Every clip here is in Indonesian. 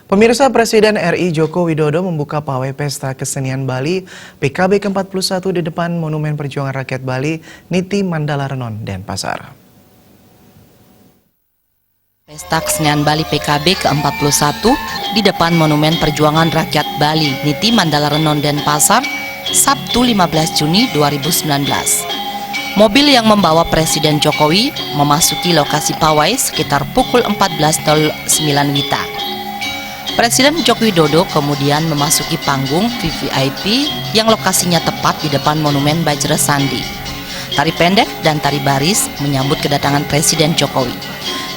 Pemirsa, Presiden RI Joko Widodo membuka pawai Pesta Kesenian Bali PKB ke-41 di depan Monumen Perjuangan Rakyat Bali Niti Mandala Renon, Denpasar. Pesta Kesenian Bali PKB ke-41 di depan Monumen Perjuangan Rakyat Bali Niti Mandala Renon, Denpasar, Sabtu 15 Juni 2019. Mobil yang membawa Presiden Jokowi memasuki lokasi pawai sekitar pukul 14.09 WITA. Presiden Joko Widodo kemudian memasuki panggung VVIP yang lokasinya tepat di depan Monumen Bajrasandi. Tari pendek dan tari baris menyambut kedatangan Presiden Jokowi.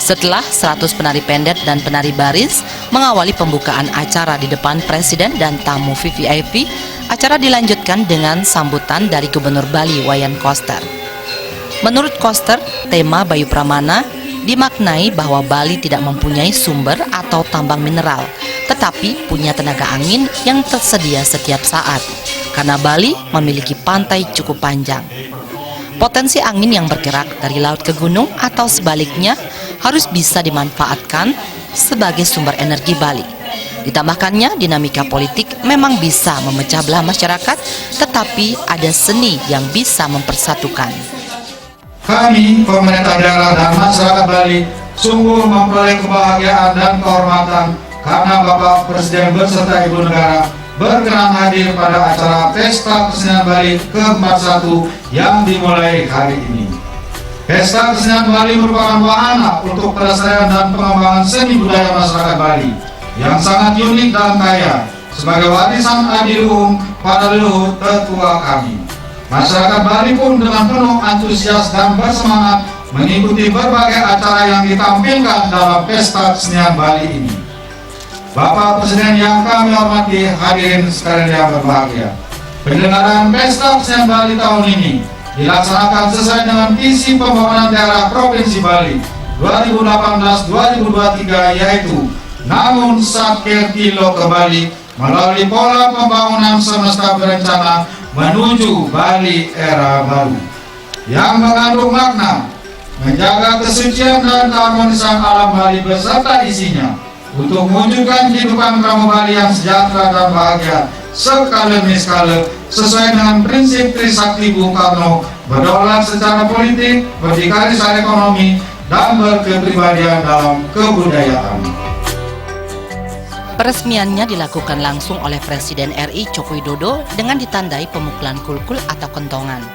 Setelah 100 penari pendek dan penari baris mengawali pembukaan acara di depan Presiden dan tamu VVIP, acara dilanjutkan dengan sambutan dari Gubernur Bali Wayan Koster. Menurut Koster, tema Bayu Pramana dimaknai bahwa Bali tidak mempunyai sumber atau tambang mineral, tetapi punya tenaga angin yang tersedia setiap saat, karena Bali memiliki pantai cukup panjang. Potensi angin yang bergerak dari laut ke gunung atau sebaliknya harus bisa dimanfaatkan sebagai sumber energi Bali. Ditambahkannya, dinamika politik memang bisa memecah belah masyarakat, tetapi ada seni yang bisa mempersatukan. Kami, pemerintah daerah dan masyarakat Bali, sungguh memperoleh kebahagiaan dan kehormatan karena Bapak Presiden beserta Ibu Negara berkenan hadir pada acara Pesta Kesenian Bali ke-41 yang dimulai hari ini. Pesta Kesenian Bali merupakan wahana untuk pelestarian dan pengembangan seni budaya masyarakat Bali yang sangat unik dan kaya sebagai warisan adiluhung para leluhur tetua kami. Masyarakat Bali pun dengan penuh antusias dan bersemangat mengikuti berbagai acara yang ditampilkan dalam Pesta Kesenian Bali ini. Bapak Presiden yang kami hormati, hadirin sekalian yang berbahagia, penyelenggaraan Pesta Kesenian Bali tahun ini dilaksanakan sesuai dengan visi pembangunan daerah Provinsi Bali 2018-2023, yaitu namun sakir tilo ke Bali melalui pola pembangunan semesta berencana menuju Bali era baru yang mengandung makna menjaga kesucian dan keharmonisan alam Bali beserta isinya untuk mewujudkan kehidupan kamu Bali yang sejahtera dan bahagia skala demi skala sesuai dengan prinsip Trisakti Bung Karno, berdaulat secara politik, berdikari secara ekonomi, dan berkepribadian dalam kebudayaan. Peresmiannya dilakukan langsung oleh Presiden RI Joko Widodo dengan ditandai pemukulan kulkul atau kentongan.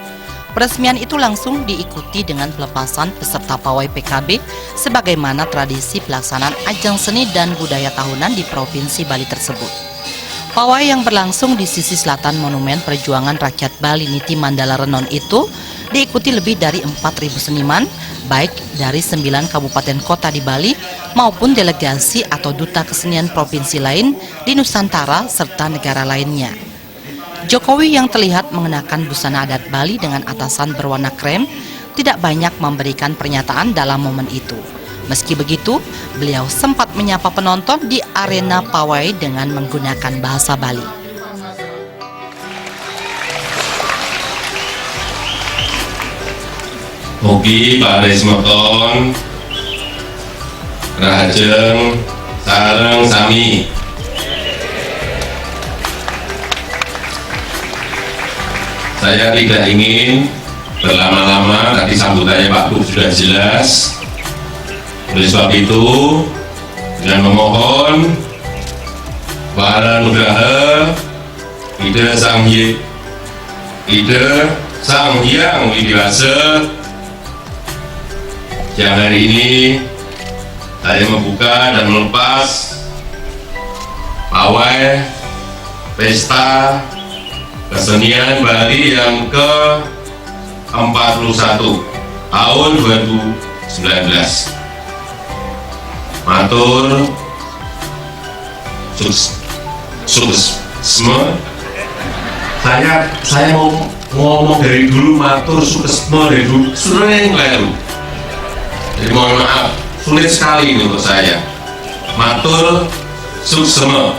Peresmian itu langsung diikuti dengan pelepasan peserta pawai PKB sebagaimana tradisi pelaksanaan ajang seni dan budaya tahunan di Provinsi Bali tersebut. Pawai yang berlangsung di sisi selatan Monumen Perjuangan Rakyat Bali Niti Mandala Renon itu diikuti lebih dari 4.000 seniman, baik dari 9 kabupaten kota di Bali maupun delegasi atau duta kesenian provinsi lain di Nusantara serta negara lainnya. Jokowi yang terlihat mengenakan busana adat Bali dengan atasan berwarna krem tidak banyak memberikan pernyataan dalam momen itu. Meski begitu, beliau sempat menyapa penonton di arena pawai dengan menggunakan bahasa Bali. Mugi paris moton rahajeng sareng sami. Saya tidak ingin berlama-lama, tadi sambutannya Pak Bu sudah jelas. Oleh sebab itu, dengan memohon para nugraha Ida Sang Hyang Widiwasa yang hari ini saya membuka dan melepas pawai Pesta Kesenian Bali yang ke-41 tahun 2019. Matur suksesme. Saya mau ngomong dari dulu matur suksesme dari dulu sering keliru. Jadi mohon maaf, sulit sekali ini untuk saya. Matur suksesme.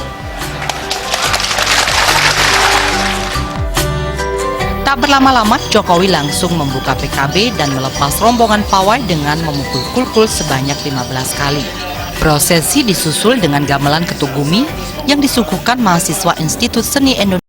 Tak berlama-lama, Jokowi langsung membuka PKB dan melepas rombongan pawai dengan memukul kulkul sebanyak 15 kali. Prosesi disusul dengan gamelan Ketugumi yang disuguhkan mahasiswa Institut Seni Indonesia